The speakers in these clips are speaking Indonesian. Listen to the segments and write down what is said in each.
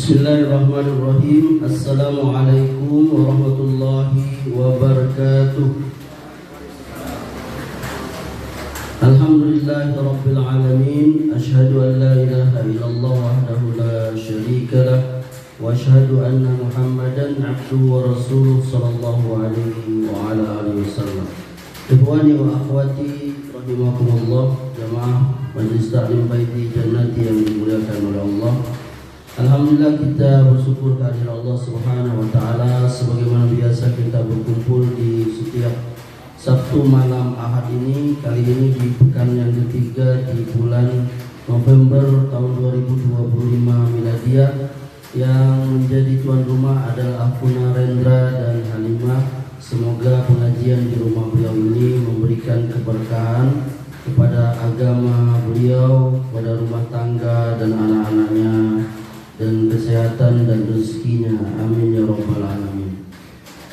Bismillahirrahmanirrahim. Assalamualaikum warahmatullahi wabarakatuh. Alhamdulillahi rabbil alamin. Asyhadu an la ilaha illallah wahdahu la syarika lah, wa asyhadu anna Muhammadan abduhu wa rasuluh sallallahu alaihi wa ala alihi wasallam. Ikhwani wa akhwati rahimakumullah, jamaah Majelis Taklim Baiti Jannati yang dimuliakan oleh Allah. Alhamdulillah, kita bersyukur kehadirat Allah Subhanahu wa taala sebagaimana biasa kita berkumpul di setiap Sabtu malam Ahad ini. Kali ini di pekan yang ketiga di bulan November tahun 2025 Miladiah, yang menjadi tuan rumah adalah Akhuna Rendra dan Halimah. Semoga pengajian di rumah beliau ini memberikan keberkahan kepada agama beliau, pada rumah tangga dan anak-anaknya, dan kesehatan dan rezekinya. Amin ya rabbal alamin.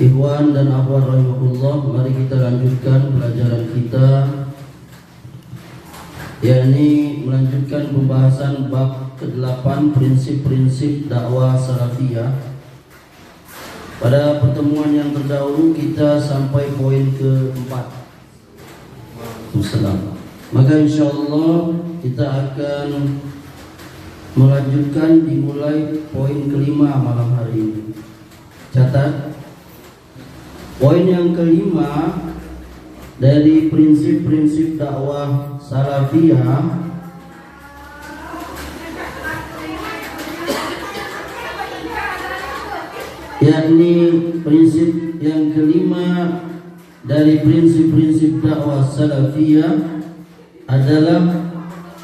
Ikhwan dan akhwat rahimakumullah, mari kita lanjutkan pelajaran kita, yakni melanjutkan pembahasan bab ke-8 prinsip-prinsip dakwah salafiyah. Pada pertemuan yang terdahulu kita sampai poin ke-4. Maka insyaallah kita akan melanjutkan dimulai poin ke-5 malam hari ini. Catat, poin yang ke-5 dari prinsip-prinsip dakwah salafiyah yakni prinsip yang ke-5 dari prinsip-prinsip dakwah salafiyah adalah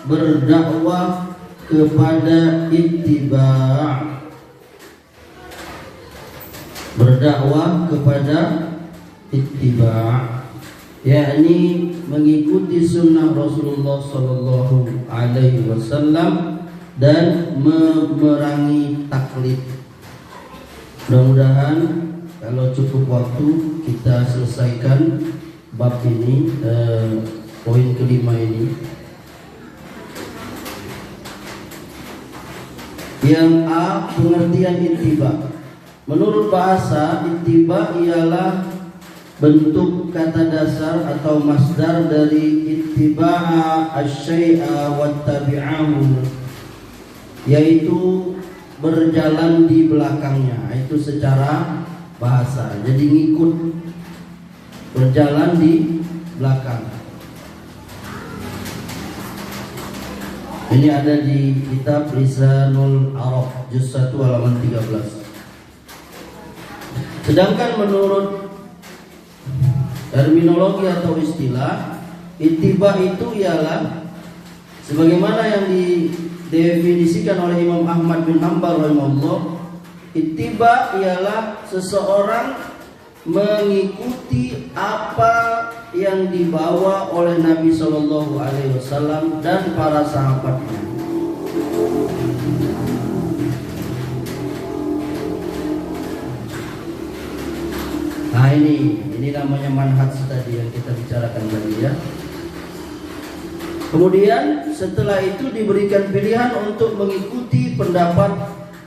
berdakwah kepada ittiba'. Berdakwah kepada ittiba', yakni mengikuti sunnah Rasulullah sallallahu alaihi wasallam dan memerangi taklid. Mudah-mudahan kalau cukup waktu kita selesaikan bab ini, poin ke-5 ini. Yang A, pengertian ittiba. Menurut bahasa, ittiba ialah bentuk kata dasar atau masdar dari ittiba'a asy-syai'a wattabi'ahu, yaitu berjalan di belakangnya. Itu secara bahasa. Jadi ngikut, berjalan di belakang. Ini ada di kitab Lisanul Arab juz 1 halaman 13. Sedangkan menurut terminologi atau istilah, ittiba itu ialah sebagaimana yang didefinisikan oleh Imam Ahmad bin Hanbal rahimahullah. Ittiba ialah seseorang mengikuti apa yang dibawa oleh Nabi Shallallahu Alaihi Wasallam dan para sahabatnya. Nah ini namanya manhaj tadi yang kita bicarakan tadi ya. Kemudian setelah itu diberikan pilihan untuk mengikuti pendapat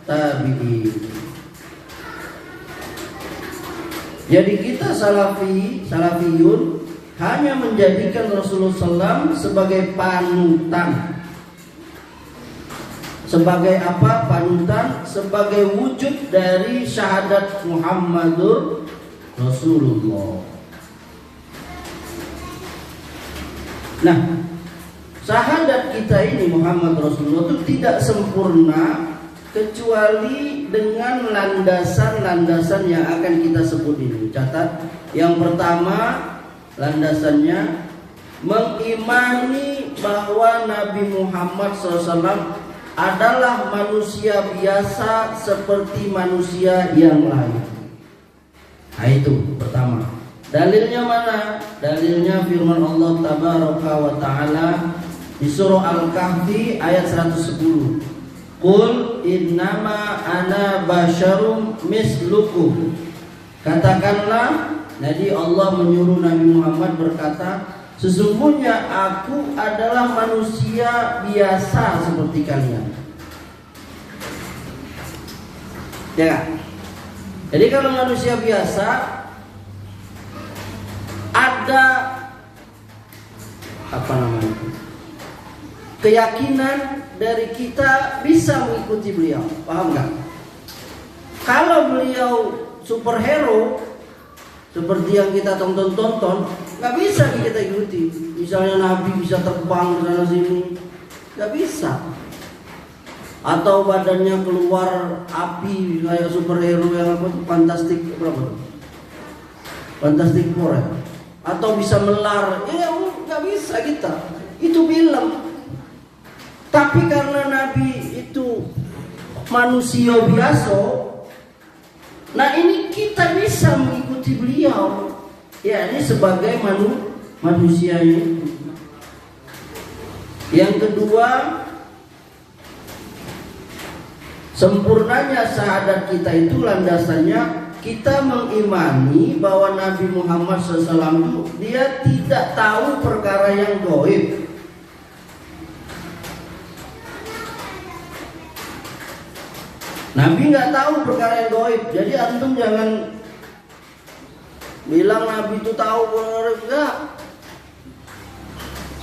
tabi'in. Jadi kita salafiyun hanya menjadikan Rasulullah SAW sebagai panutan. Sebagai apa panutan? Sebagai wujud dari syahadat Muhammadur Rasulullah. Nah, syahadat kita ini Muhammad Rasulullah itu tidak sempurna kecuali dengan landasan-landasan yang akan kita sebut ini. Catat, yang pertama landasannya mengimani bahwa Nabi Muhammad SAW adalah manusia biasa seperti manusia yang lain. Nah itu pertama. Dalilnya mana? Dalilnya firman Allah Tabaraka wa Ta'ala di surah Al-Kahfi ayat 110. Qul innama ana basyarum mislukum. Katakanlah, jadi Allah menyuruh Nabi Muhammad berkata, sesungguhnya aku adalah manusia biasa seperti kalian. Ya kan? Jadi kalau manusia biasa ada apa namanya? Keyakinan dari kita bisa mengikuti beliau, paham nggak? Kalau beliau superhero seperti yang kita tonton, nggak bisa kita ikuti. Misalnya Nabi bisa terbang ke sana sini, nggak bisa. Atau badannya keluar api kayak superhero yang apa? Fantastic berapa? Fantastic Four ya? Atau bisa melar, ya nggak bisa kita. Itu film. Tapi karena Nabi itu manusia biasa, nah ini kita bisa mengikuti beliau. Ya ini sebagai manusia ini. Yang kedua, sempurnanya syahadat kita itu landasannya kita mengimani bahwa Nabi Muhammad SAW dia tidak tahu perkara yang gaib. Nabi nggak tahu perkara yang gaib. Jadi antum jangan bilang Nabi itu tahu perkara enggak.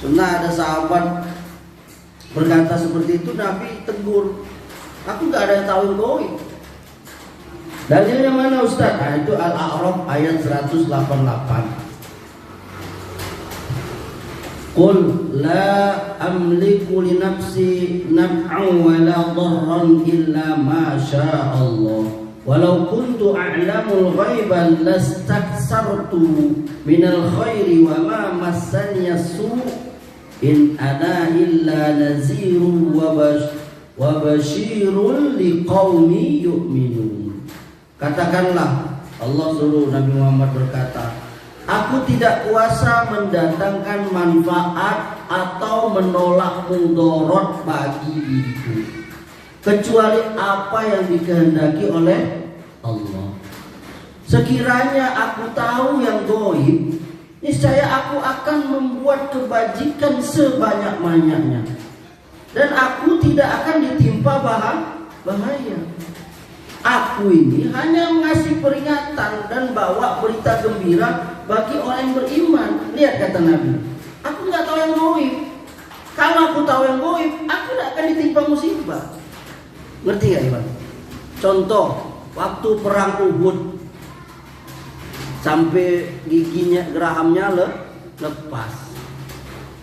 Sunnah ada sahabat berkata seperti itu, Nabi tegur, aku nggak ada yang tahu yang gaib. Dalilnya mana Ustaz? Nah, itu Al-A'raf ayat 188. Qul la amliku li nafsi naf'an wa la dharran illa ma syaa Allah. Walau kuntu a'lamul ghaiba lastaksartu minal khairi wa ma massani as-su' in ana illa nazirun wa basyirun liqaumi yu'minun. Katakanlah, Allah suruh Nabi Muhammad berkata, aku tidak kuasa mendatangkan manfaat atau menolak mudarat bagi diriku kecuali apa yang dikehendaki oleh Allah. Sekiranya aku tahu yang gaib, niscaya aku akan membuat kebajikan sebanyak-banyaknya dan aku tidak akan ditimpa bahaya. Aku ini hanya mengasih peringatan dan bawa berita gembira bagi orang yang beriman. Lihat kata Nabi, aku nggak tahu yang gaib. Kalau aku tahu yang gaib, aku tidak akan ditimpa musibah. Ngerti nggak Iwan? Contoh, waktu perang Uhud sampai giginya gerahamnya lepas.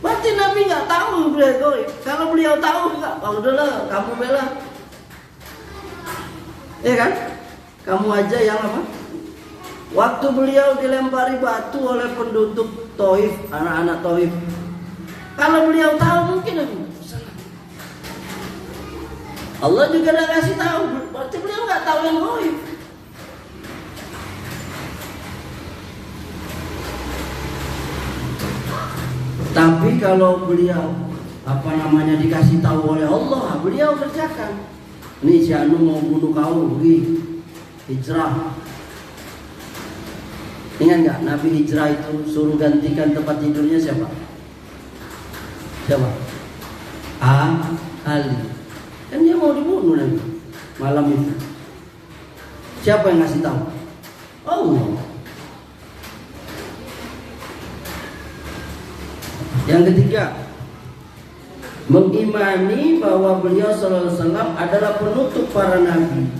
Berarti Nabi nggak tahu beliau gaib. Kalau beliau tahu, nggak, oh udahlah, kamu bela. Ya kan? Kamu aja yang apa? Waktu beliau dilempari batu oleh penduduk Taif, anak-anak Taif. Kalau beliau tahu mungkin Allah juga udah kasih tahu. Berarti beliau nggak tahu yang gaib. Tapi kalau beliau dikasih tahu oleh Allah, beliau kerjakan. Ini si Anu mau bunuh kau, pergi hijrah. Ingat nggak Nabi hijrah itu suruh gantikan tempat tidurnya siapa? Siapa? Ali. Kan dia mau dibunuh nanti malam itu. Siapa yang ngasih tahu? Allah. Yang ketiga, mengimani bahwa beliau sallallahu alaihi wasallam adalah penutup para nabi.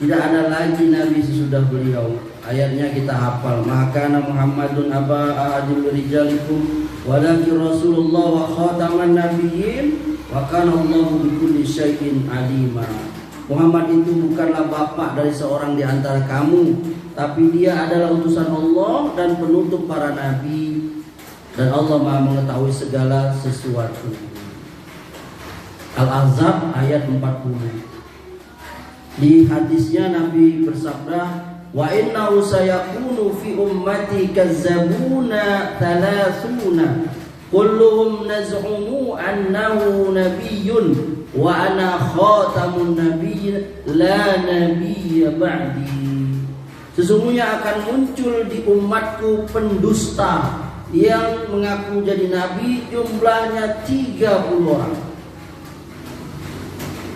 Tidak ada lagi nabi sesudah beliau. Ayatnya kita hafal. Maka Muhammadun aba ahadil rijalikum walakin Rasulullah wa khataman nabiyyin wa kana Allahu bikulli syai'in alima. Muhammad itu bukanlah bapak dari seorang di antara kamu, tapi dia adalah utusan Allah dan penutup para nabi, dan Allah Maha mengetahui segala sesuatu. Al-Ahzab ayat 40. Di hadisnya Nabi bersabda, wa innahu sayakunu fi ummati kazzabuna thalathuna kulluhum naz'umu annahu nabiyyun wa ana khatamun nabiyyin la nabiyya ba'di. Sesungguhnya akan muncul di umatku pendusta yang mengaku jadi nabi, jumlahnya 30 orang.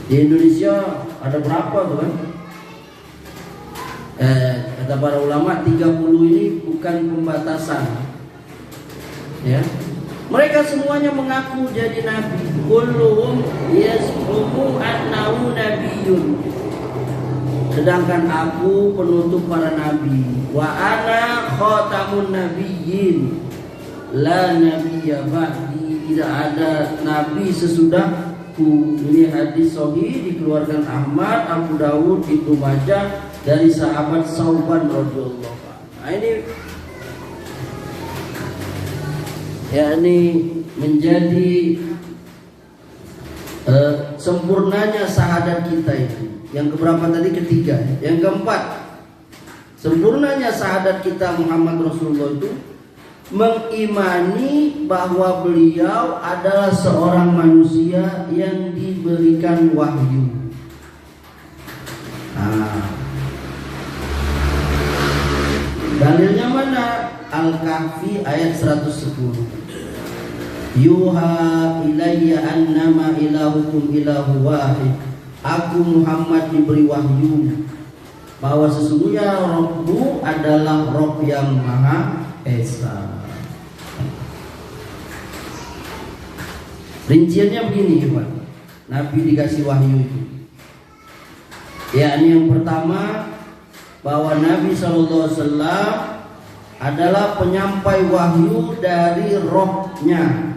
Di Indonesia ada berapa tuh kan? Kata para ulama 30 ini bukan pembatasan. Ya. Mereka semuanya mengaku jadi nabi. Kulluhum yas'umu annahu nabiyyun. Sedangkan aku penutup para nabi. Wa ana khatamun nabiyyin. La nabiyya ba'di. Tidak ada nabi sesudahku. Ini hadis sahih dikeluarkan Ahmad, Abu Dawud, Ibnu Majah dari sahabat Sauban radhiyallahu anhu. Nah, ini menjadi sempurnanya syahadat kita itu. Yang keberapa tadi? Ketiga. Yang keempat, sempurnanya syahadat kita Muhammad Rasulullah itu mengimani bahwa beliau adalah seorang manusia yang diberikan wahyu. Dalilnya mana? Al-Kahfi ayat 110. Yuha ilayya annama ilahukum ilahu wahid. Aku Muhammad diberi wahyu bahwa sesungguhnya Rabbu adalah Rabb yang Maha Esa. Rinciannya begini, Pak. Nabi dikasih wahyu itu. Yakni yang pertama, bahwa Nabi SAW adalah penyampai wahyu dari Rohnya.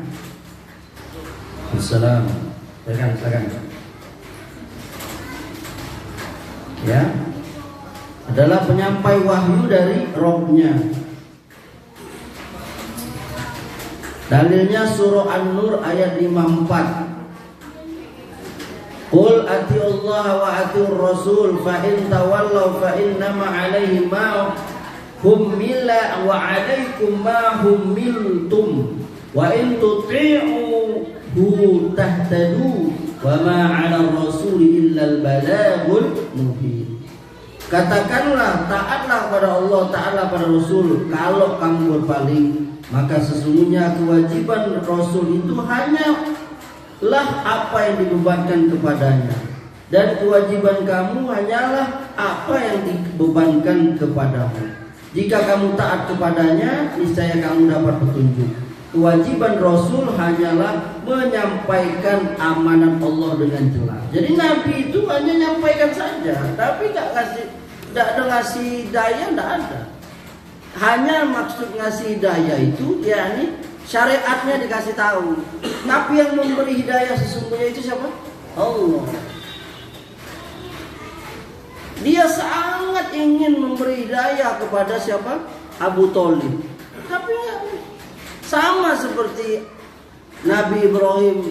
Assalamualaikum. Silakan. Ya, adalah penyampai wahyu dari Rohnya. Dalilnya surah An-Nur ayat 54. Qul atiullah wa atiur rasul fa in tawallaw fa innama alaihi ma hummila wa alaikum ma hummiltum wa in tuti'uhu tahtadu wa ma 'ala rasul illa al-balaghul mubin. Katakanlah, taatlah pada Allah, taatlah pada Rasul. Kalau kamu berpaling, maka sesungguhnya kewajiban Rasul itu hanyalah apa yang dibebankan kepadanya, dan kewajiban kamu hanyalah apa yang dibebankan kepadamu. Jika kamu taat kepadanya, niscaya kamu dapat petunjuk. Kewajiban Rasul hanyalah menyampaikan amanat Allah dengan jelas. Jadi Nabi itu hanya menyampaikan saja, tapi tidak ada ngasih hidayah, tidak ada. Hanya maksud ngasih hidayah itu, yakni syariatnya dikasih tahu. Tapi yang memberi hidayah sesungguhnya itu siapa? Allah. Dia sangat ingin memberi hidayah kepada siapa? Abu Thalib. Tapi sama seperti Nabi Ibrahim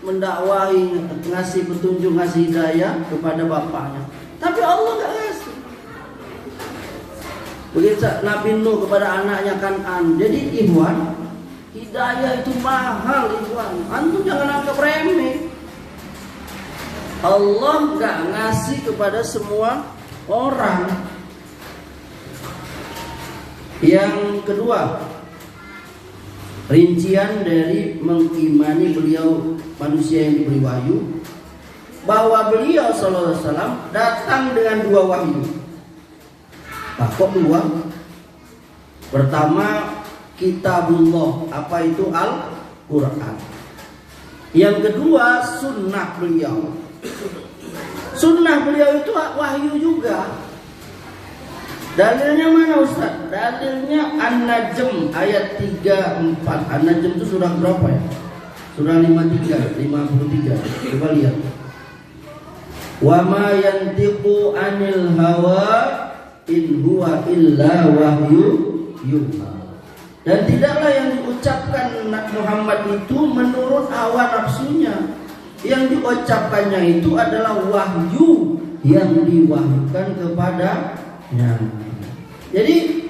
mendakwahi, ngasih petunjuk, ngasih hidayah kepada bapaknya. Tapi Allah gak ngasih. Begitu Nabi Nuh kepada anaknya Kan'an. Jadi ikhwan, hidayah itu mahal, ikhwan. Antum jangan anggap remeh. Allah gak ngasih kepada semua orang. Yang kedua, rincian dari mengimani beliau manusia yang diberi wahyu, bahwa beliau SAW datang dengan dua wahyu. Kok dua? Pertama, kitabullah, apa itu? Al-Quran. Yang kedua, sunnah beliau. Sunnah beliau itu wahyu juga. Dalilnya mana Ustaz? Dalilnya An-Najm ayat 34. An-Najm itu surah berapa ya? Surah 53. Coba lihat. Wa ma yantiqu anil hawa in huwa illa wahyu yuha. Dan tidaklah yang diucapkan Muhammad itu menurut hawa nafsunya. Yang diucapkannya itu adalah wahyu yang diwahyukan kepadanya. Jadi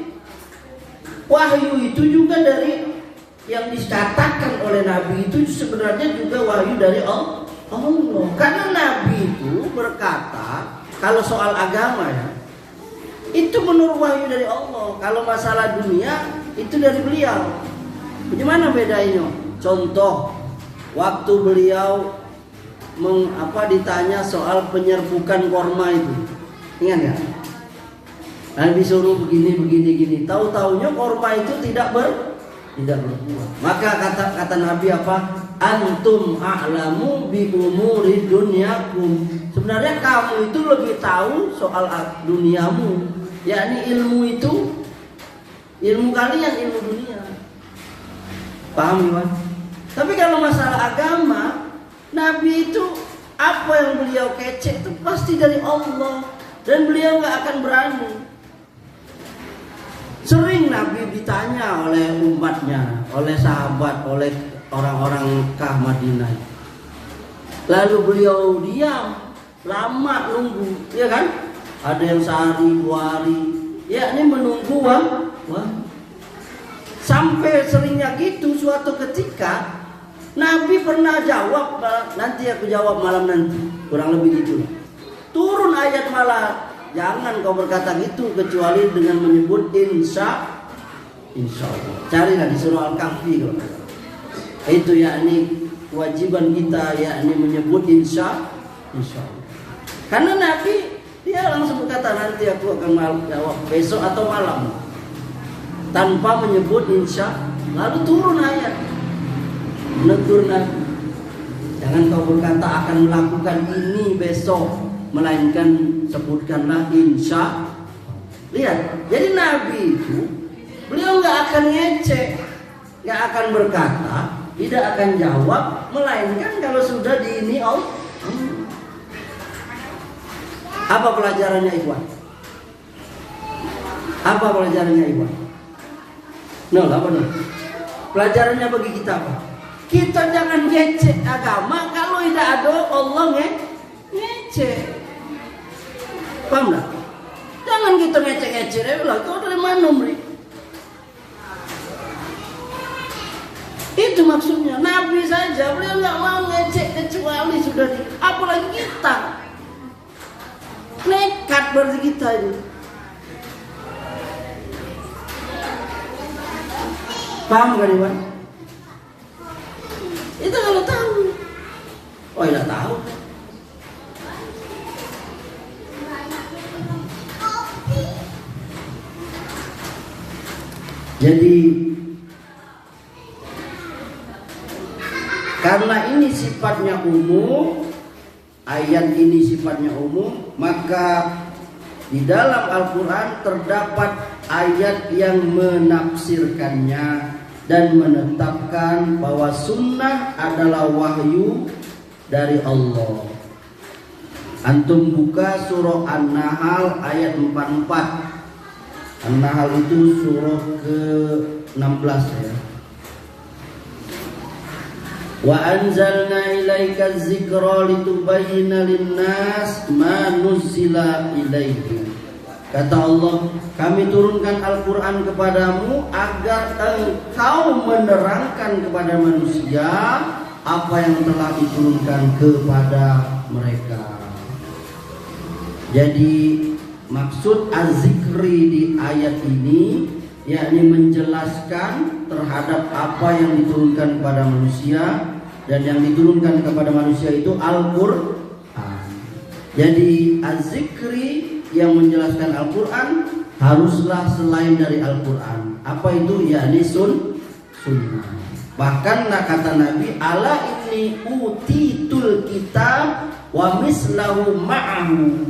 wahyu itu juga dari yang dikatakan oleh Nabi itu sebenarnya juga wahyu dari Allah. Karena Nabi itu berkata, kalau soal agama ya, itu menurut wahyu dari Allah. Kalau masalah dunia itu dari beliau. Bagaimana bedanya? Contoh, waktu beliau ditanya soal penyerbukan korma itu, ingat ya? Nabi suruh begini. Tahu-taunya korma itu tidak berbuah. Maka kata Nabi apa? Antum a'lamu bi umuri dunyakum. Sebenarnya kamu itu lebih tahu soal duniamu, yakni ilmu itu, ilmu kalian, ilmu dunia. Paham ya? Tapi kalau masalah agama, Nabi itu apa yang beliau kecek itu pasti dari Allah, dan beliau nggak akan berani. Sering Nabi ditanya oleh umatnya, oleh sahabat, oleh orang-orang Mekah Madinah. Lalu beliau diam, lama nunggu, ya kan? Ada yang sehari, 2 hari, ya ini menunggu wah. Sampai seringnya gitu, suatu ketika Nabi pernah jawab, nanti aku jawab malam nanti, kurang lebih gitu. Turun ayat malah, jangan kau berkata gitu kecuali dengan menyebut insya Allah. Carilah di surah Al-Kahfi kalau tidak. Itu yakni kewajiban kita, yakni menyebut insya Allah. Karena Nabi dia langsung berkata nanti aku akan jawab besok atau malam, tanpa menyebut insya. Lalu turun ayat menegur Nabi, jangan kau berkata akan melakukan ini besok, melainkan sebutkanlah insya. Lihat, jadi Nabi itu beliau nggak akan ngecek, nggak akan berkata, tidak akan jawab, melainkan kalau sudah di ini Apa pelajarannya Ikhwan? Apa pelajarannya Ikhwan? Apa nih? Pelajarannya bagi kita apa? Kita jangan ngecek agama kalau tidak ada Allah ngecek. Paham tak? Jangan kita ngecek-ngecek. Kau dari mana Mri? Itu maksudnya. Nabi saja beliau nggak mau ngecek kecuali sudah apalagi kita. Nekat berarti kita ini. Paham kan Iwan? Itu kalau tahu. Oh tidak tahu. Jadi karena ini sifatnya umum, ayat ini sifatnya umum, maka di dalam Al-Quran terdapat ayat yang menafsirkannya dan menetapkan bahwa sunnah adalah wahyu dari Allah. Antum buka surah An-Nahl ayat 44. An-Nahl itu surah ke-16 ya. Wa anzalna ilaika dzikra litubayyana lin-nas ma nuzila ilaihim. Kata Allah, kami turunkan Al-Quran kepadamu agar engkau menerangkan kepada manusia apa yang telah diturunkan kepada mereka. Jadi maksud az-zikri di ayat ini yakni menjelaskan terhadap apa yang diturunkan kepada manusia, dan yang diturunkan kepada manusia itu Al-Quran. Jadi az-zikri yang menjelaskan Al-Quran haruslah selain dari Al-Quran. Apa itu? Yakni sunnah. Bahkan kata Nabi, ala inni utitul kitab wa mislahu ma'ahu.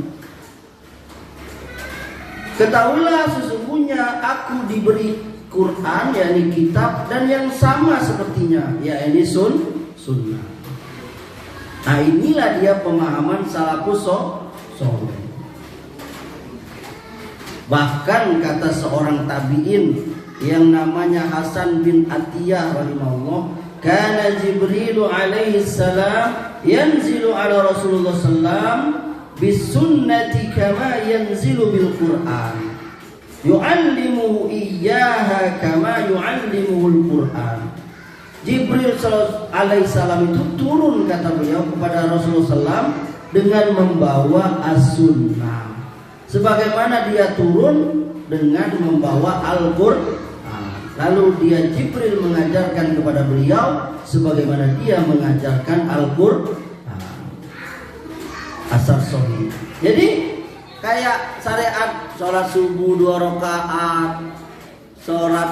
Ketahuilah sesungguhnya aku diberi Quran, yakni kitab, dan yang sama sepertinya, yakni sunnah. Nah inilah dia pemahaman salafus saleh. Bahkan kata seorang tabi'in yang namanya Hasan bin Atiyah rahimahullah, kana Jibril alaihi salam yanzilu ala Rasulullah sallam bisunnati kama yanzilu bil Qur'an, yu'allimuhu iyyaha kama yu'allimuhul Qur'an. Jibril alaihi salam itu turun, kata beliau, kepada Rasulullah sallam dengan membawa as-sunnah, sebagaimana dia turun dengan membawa Al-Quran. Lalu dia Jibril mengajarkan kepada beliau sebagaimana dia mengajarkan Al-Quran. Asar sahih. Jadi Kayak syariat sholat subuh 2 rakaat, sholat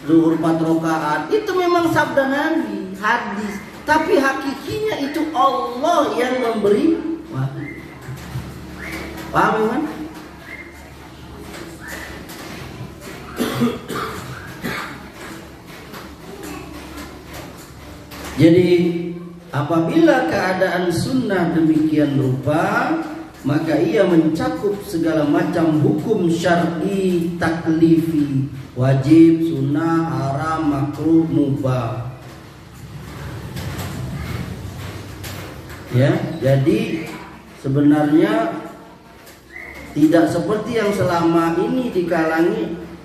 zuhur 4 rakaat, itu memang sabda Nabi, hadis. Tapi hakikinya itu Allah yang memberi wahyu. Paham kan? Jadi apabila keadaan sunnah demikian rupa, maka ia mencakup segala macam hukum syar'i taklifi, wajib, sunnah, haram, makruh, mubah. Ya, jadi sebenarnya tidak seperti yang selama ini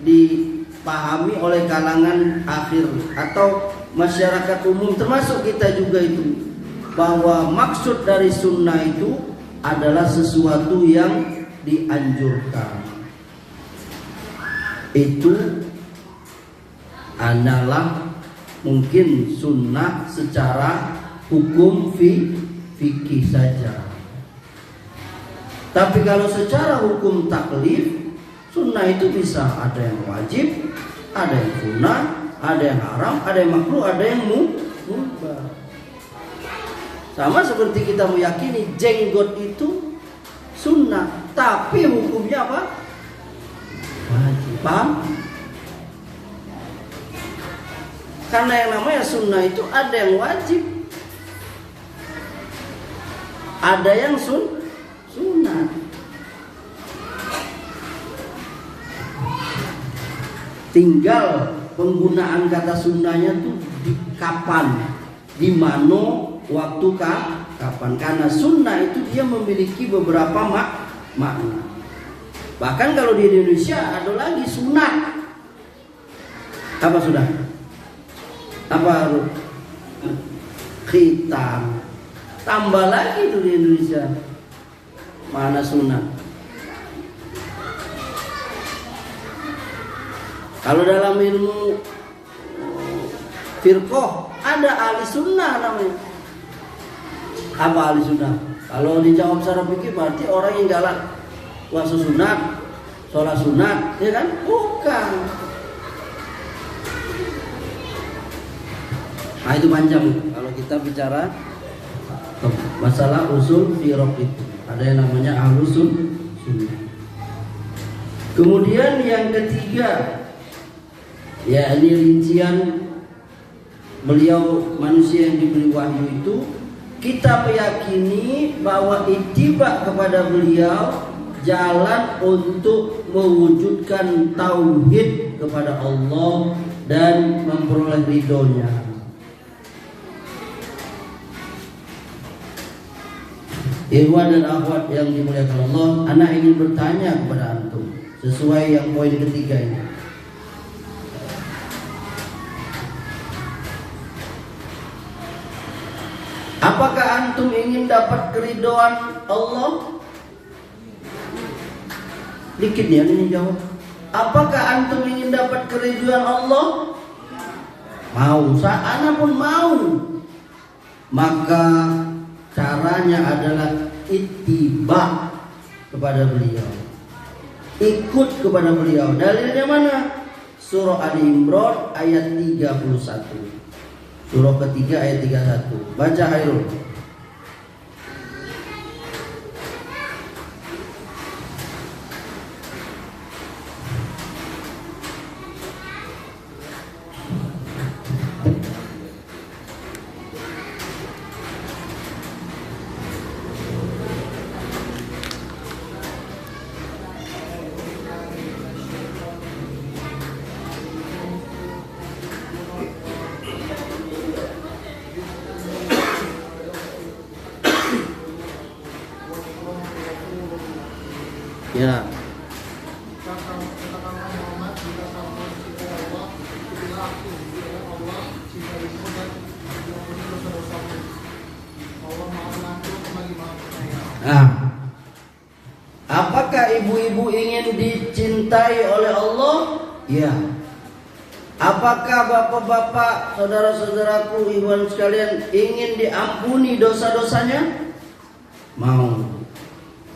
dipahami oleh kalangan akhir atau masyarakat umum, termasuk kita juga itu, bahwa maksud dari sunnah itu adalah sesuatu yang dianjurkan. Itu adalah mungkin sunnah secara hukum fikih saja. Tapi kalau secara hukum taklif, sunnah itu bisa ada yang wajib, ada yang sunnah, ada yang haram, ada yang makruh, ada yang mubah. Sama seperti kita meyakini jenggot itu sunnah, tapi hukumnya apa? Wajib. Paham? Karena yang namanya sunnah itu ada yang wajib, ada yang sunnah. Tinggal penggunaan kata sunnahnya tuh di kapan, di mana, waktu kapan. Karena sunnah itu dia memiliki beberapa makna. Bahkan kalau di Indonesia ada lagi sunat. Apa sudah? Apa khitam? Tambah lagi itu di Indonesia. Mana sunat? Kalau dalam ilmu firqah ada ahli sunnah namanya. Apa ahli sunnah? Kalau dijawab secara fikih berarti orang yang galak puasa sunat, sholat sunat, ya kan? Bukan. Nah itu panjang kalau kita bicara masalah usul firqah itu. Ada yang namanya ahlus sunnah. Kemudian yang ketiga, ya ini rincian beliau manusia yang diberi wahyu itu, kita meyakini bahwa ittiba kepada beliau jalan untuk mewujudkan tauhid kepada Allah dan memperoleh ridhonya. Ikhwan dan akhwat yang dimuliakan Allah, anak ingin bertanya kepada antum sesuai yang poin ketiga ini. Apakah antum ingin dapat keridhaan Allah? Dikit ya ini jawab. Apakah antum ingin dapat keridhaan Allah? Mau, ana pun mau. Maka caranya adalah ittiba kepada beliau, ikut kepada beliau. Dalilnya mana? Surah Ali Imran ayat 31. Surah ketiga ayat 31. Baca Hairul. Ya. Nah, apakah ibu-ibu ingin dicintai oleh Allah? Ya. Apakah bapak-bapak, saudara-saudaraku, ibu sekalian ingin diampuni dosa-dosanya? Mau.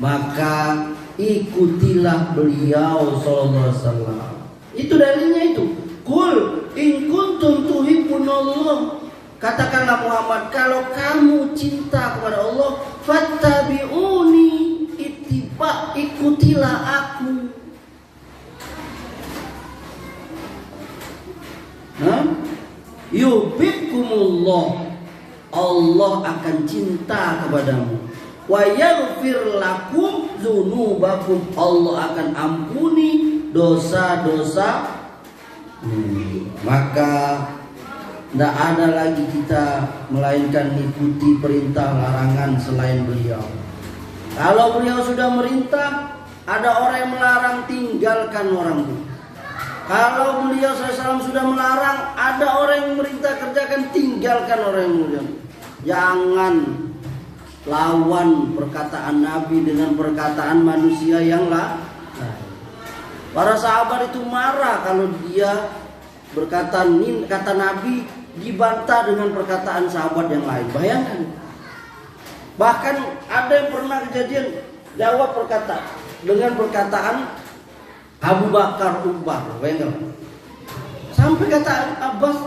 maka ikutilah beliau sallallahu alaihi wasallam. Itu dalilnya itu. Qul in kuntum tuhibbunallah. Katakanlah Muhammad, kalau kamu cinta kepada Allah, fattabi'uni, ikutilah aku. Yuhibbukumullah, Allah akan cinta kepadamu. Wa yaghfir lakum dzunubakum, Allah akan ampuni dosa-dosa. Maka tidak ada lagi kita melainkan ikuti perintah larangan selain beliau. Kalau beliau sudah merintah, ada orang yang melarang, tinggalkan orang itu. Kalau beliau SAW sudah melarang, ada orang yang merintah, kerjakan, tinggalkan orang yang melarang. Jangan lawan perkataan Nabi dengan perkataan manusia yang lain. Para sahabat itu marah kalau dia berkata, kata Nabi dibantah dengan perkataan sahabat yang lain. Bayangkan. Bahkan ada yang pernah kejadian jawab dengan perkataan Abu Bakar Umar. Bayangkan. Sampai kata Abbas,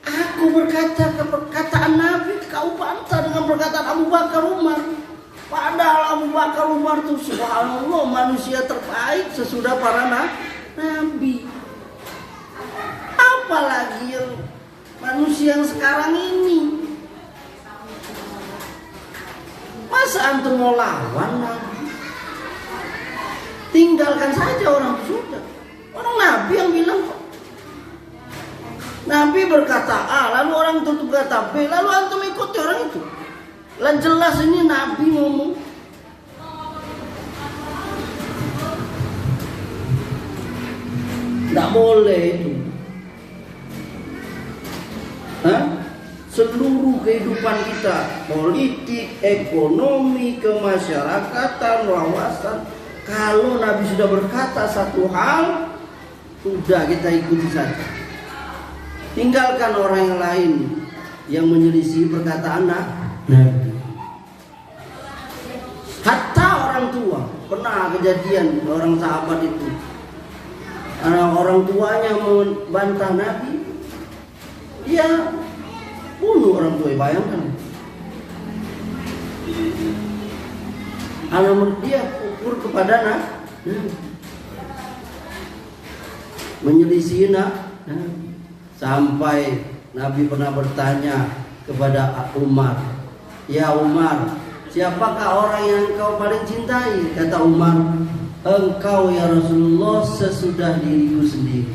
aku berkata ke perkataan Nabi, kau bantah dengan perkataan Abu Bakar Umar. Padahal Abu Bakar Umar itu subhanallah manusia terbaik sesudah para nabi. Apalagi yang manusia yang sekarang ini. Masa antum mau lawan Nabi? Tinggalkan saja orang itu sudah. Orang Nabi yang bilang kok. Nabi berkata A, lalu orang itu berkata B, lalu antum ikuti orang itu. Lah jelas ini Nabi ngomong. Tidak boleh itu. Seluruh kehidupan kita, politik, ekonomi, kemasyarakatan, wawasan, kalau Nabi sudah berkata satu hal, sudah kita ikuti saja. Tinggalkan orang yang lain yang menyelisih perkataan Nabi. Hatta orang tua, pernah kejadian orang sahabat itu, orang tuanya membantah Nabi, dia bunuh orang tua. Bayangkan, anak dia ukur kepada Nabi, menyelisih Nabi. Sampai Nabi pernah bertanya kepada Umar, ya Umar, siapakah orang yang engkau paling cintai? Kata Umar, engkau ya Rasulullah sesudah diriku sendiri.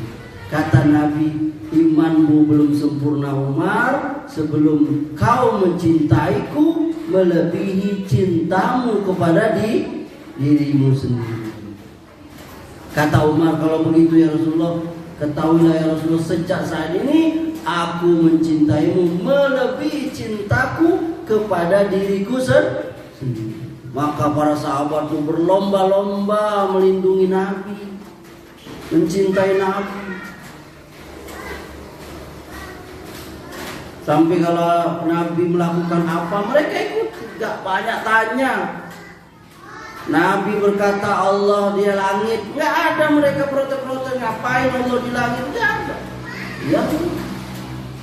Kata Nabi, imanmu belum sempurna Umar sebelum kau mencintaiku melebihi cintamu kepada dirimu sendiri. Kata Umar, kalau begitu ya Rasulullah, ketahuilah ya Rasulullah, sejak saat ini aku mencintaimu melebihi cintaku kepada diriku sendiri. Maka para sahabat itu berlomba-lomba melindungi Nabi, mencintai Nabi. Sampai kalau Nabi melakukan apa, mereka ikut, gak banyak tanya. Nabi berkata Allah di langit, gak ada mereka protes-protes, ngapain Allah di langit, gak ada. Ya,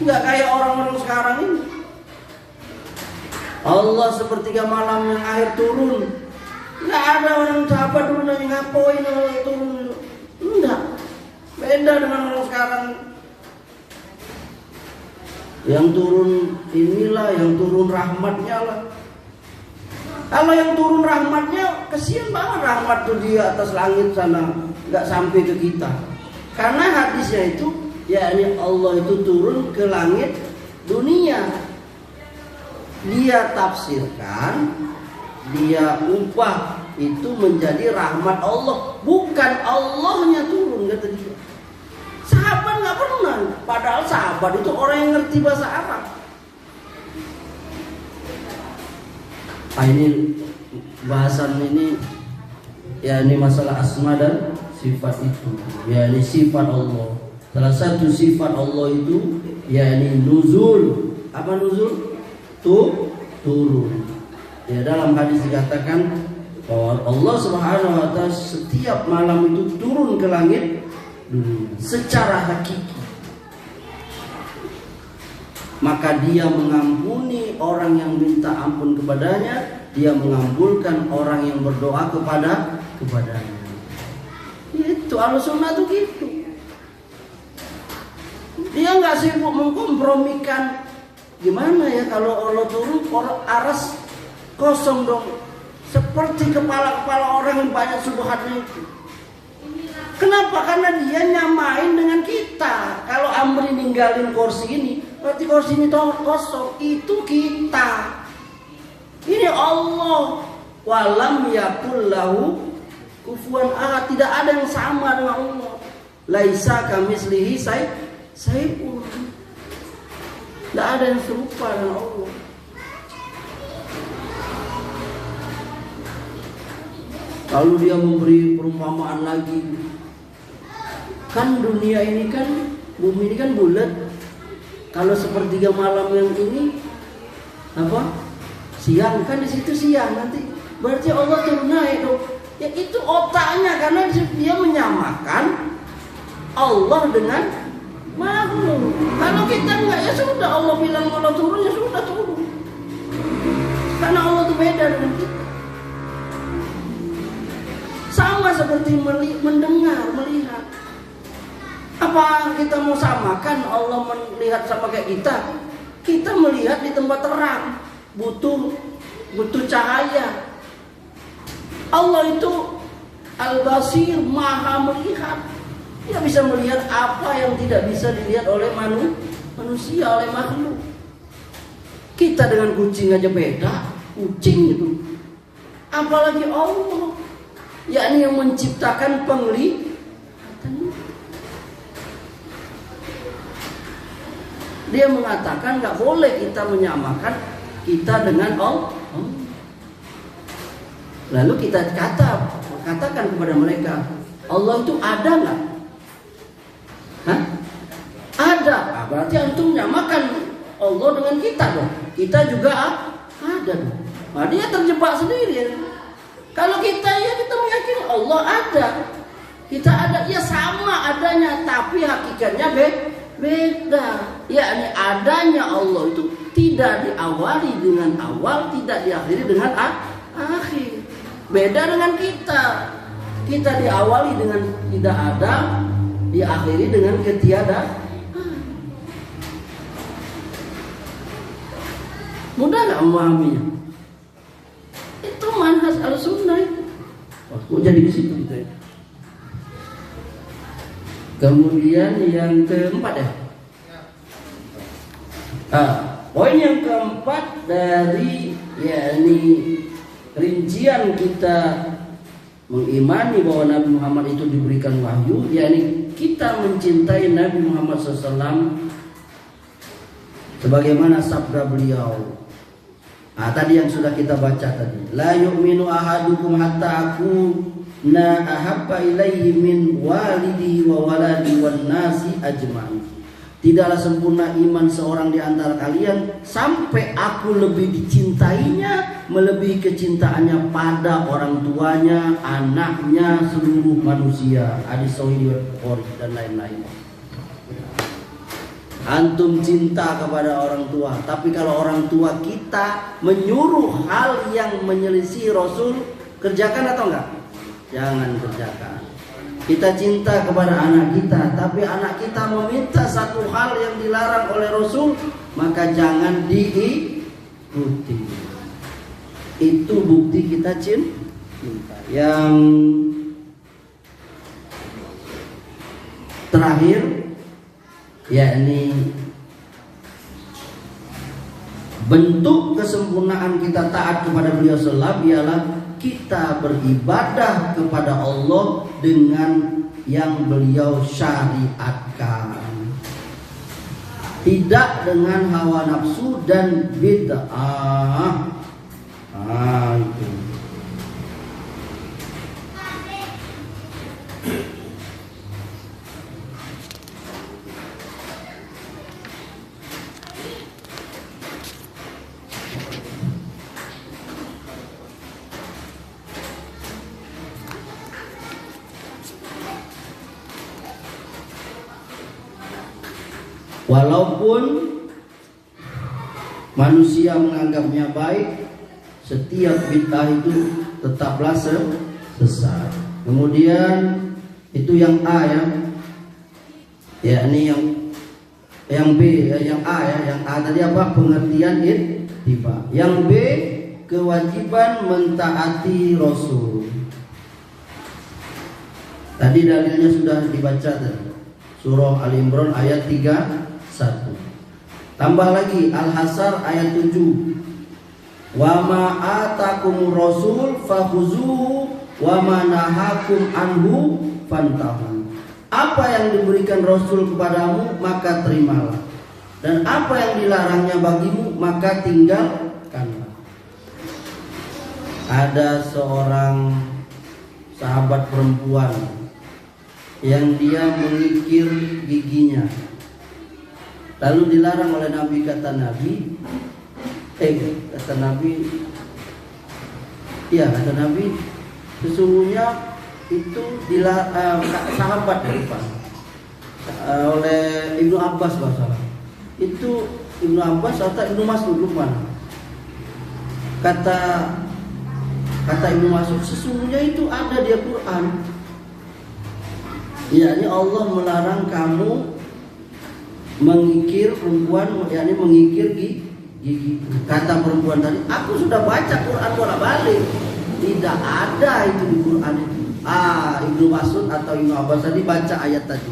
gak kayak orang-orang sekarang ini. Allah sepertiga malam yang akhir turun, gak ada orang sahabat dulu nanya ngapain Allah turun. Enggak, beda dengan orang sekarang. Yang turun inilah, yang turun rahmatnya lah. Kalau yang turun rahmatnya, kesian banget rahmat tuh di atas langit sana, nggak sampai ke kita. Karena hadisnya itu, yakni Allah itu turun ke langit dunia. Dia tafsirkan, dia ubah itu menjadi rahmat Allah, bukan Allahnya turun, kata dia. Sahabat nggak pernah, padahal sahabat itu orang yang ngerti bahasa Arab. Ini bahasan ini, ya ini masalah asma dan sifat itu, ya ini sifat Allah. Salah satu sifat Allah itu, ya ini nuzul. Apa nuzul? Turun. Ya dalam hadis dikatakan, bahwa Allah Subhanahu wa taala setiap malam itu turun ke langit dunia secara hakiki. Maka dia mengampuni orang yang minta ampun kepadanya, dia mengabulkan orang yang berdoa kepadanya. Itu Ahlussunnah tuh gitu. Dia nggak sibuk mengkompromikan. Gimana ya kalau Allah turun, orang aras kosong dong, seperti kepala-kepala orang yang banyak subhatnya itu. Kenapa? Karena dia nyamain dengan kita. Kalau Amri ninggalin kursi ini, berarti kursi ini kosong. Itu kita. Ini Allah. Walam yakul lahu kufuwan ahad. Tidak ada yang sama dengan Allah. Laisa kamislihi sayun. Tidak ada yang serupa dengan Allah. Lalu dia memberi perumpamaan lagi. Kan dunia ini kan, bumi ini kan bulat. Kalau sepertiga malam yang ini siang, kan di situ siang nanti. Berarti Allah turun naik dong. Ya itu otaknya, karena dia menyamakan Allah dengan makhluk. Kalau kita enggak, ya sudah, Allah bilang Allah turun, ya sudah turun. Karena Allah itu beda dengan kita. Sama seperti mendengar, melihat. Apa kita mau samakan Allah melihat sama kayak kita? Kita melihat di tempat terang, butuh cahaya. Allah itu Al-Basir, Maha melihat. Dia bisa melihat apa yang tidak bisa dilihat oleh manusia, oleh makhluk. Kita dengan kucing aja beda, kucing itu. Apalagi Allah, yakni yang menciptakan penglihatan. Dia mengatakan nggak boleh kita menyamakan kita dengan Allah. Lalu kita katakan kepada mereka, Allah itu ada nggak? Ada. Berarti antum menyamakan Allah dengan kita dong. Kita juga ada dong. Nah, dia terjebak sendiri. Kalau kita meyakini Allah ada, kita ada, ya sama adanya, tapi hakikatnya beda. Yakni adanya Allah itu tidak diawali dengan awal, tidak diakhiri dengan akhir. Beda dengan kita. Kita diawali dengan tidak ada, diakhiri dengan ketiadaan. Mudah nggak memahaminya? Itu manhaj Ahlussunnah itu. Mau jadi ke situ gitu ya. Kemudian yang keempat ya. Poin yang keempat dari yakni rincian kita mengimani bahwa Nabi Muhammad itu diberikan wahyu, yakni kita mencintai Nabi Muhammad SAW sebagaimana sabda beliau. Tadi yang sudah kita baca tadi. La yu'minu ahadukum hatta akuna ahabba ilaihi min walidi wa waladi wan nasi ajma'in. Tidaklah sempurna iman seorang di antara kalian sampai aku lebih dicintainya, melebihi kecintaannya pada orang tuanya, anaknya, seluruh manusia. Hadis sahih Bukhari dan lain-lain. Antum cinta kepada orang tua, tapi kalau orang tua kita menyuruh hal yang menyelisih Rasul, kerjakan atau enggak? Jangan kerjakan. Kita cinta kepada anak kita, tapi anak kita meminta satu hal yang dilarang oleh Rasul, maka jangan diikuti. Itu bukti kita cinta. Yang terakhir, yakni bentuk kesempurnaan kita taat kepada beliau sallallahu ialah kita beribadah kepada Allah dengan yang beliau syariatkan, tidak dengan hawa nafsu dan bid'ah. Itu. Walaupun manusia menganggapnya baik, setiap bid'ah itu tetaplah sesat. Kemudian itu yang A ya. Yakni yang B ya, yang A ya. Yang A tadi apa? Pengertian ittiba. Yang B kewajiban mentaati Rasul. Tadi dalilnya sudah dibaca tadi. Surah Al-Imran ayat 31. Tambah lagi Al-Hasr ayat 7. Wa ma atakumur rasul fakhuzuhu wa ma nahakum anhu fantahu. Apa yang diberikan Rasul kepadamu maka terimalah, dan apa yang dilarangnya bagimu maka tinggalkanlah. Ada seorang sahabat perempuan yang dia mengikir giginya, lalu dilarang oleh Nabi. Kata Nabi, sesungguhnya itu sahabat oleh Ibnu Abbas bahasa. Itu Ibnu Abbas atau Ibnu Mas'ud lupa. Kata Ibnu Mas'ud, sesungguhnya itu ada di Al-Quran. yakni Allah melarang kamu mengikir perempuan, yakni mengikir gigi. Kata perempuan tadi, aku sudah baca Quran bolak-balik, tidak ada itu di Quran itu. Ibnu Mas'ud atau Ibnu Abbas tadi baca ayat tadi,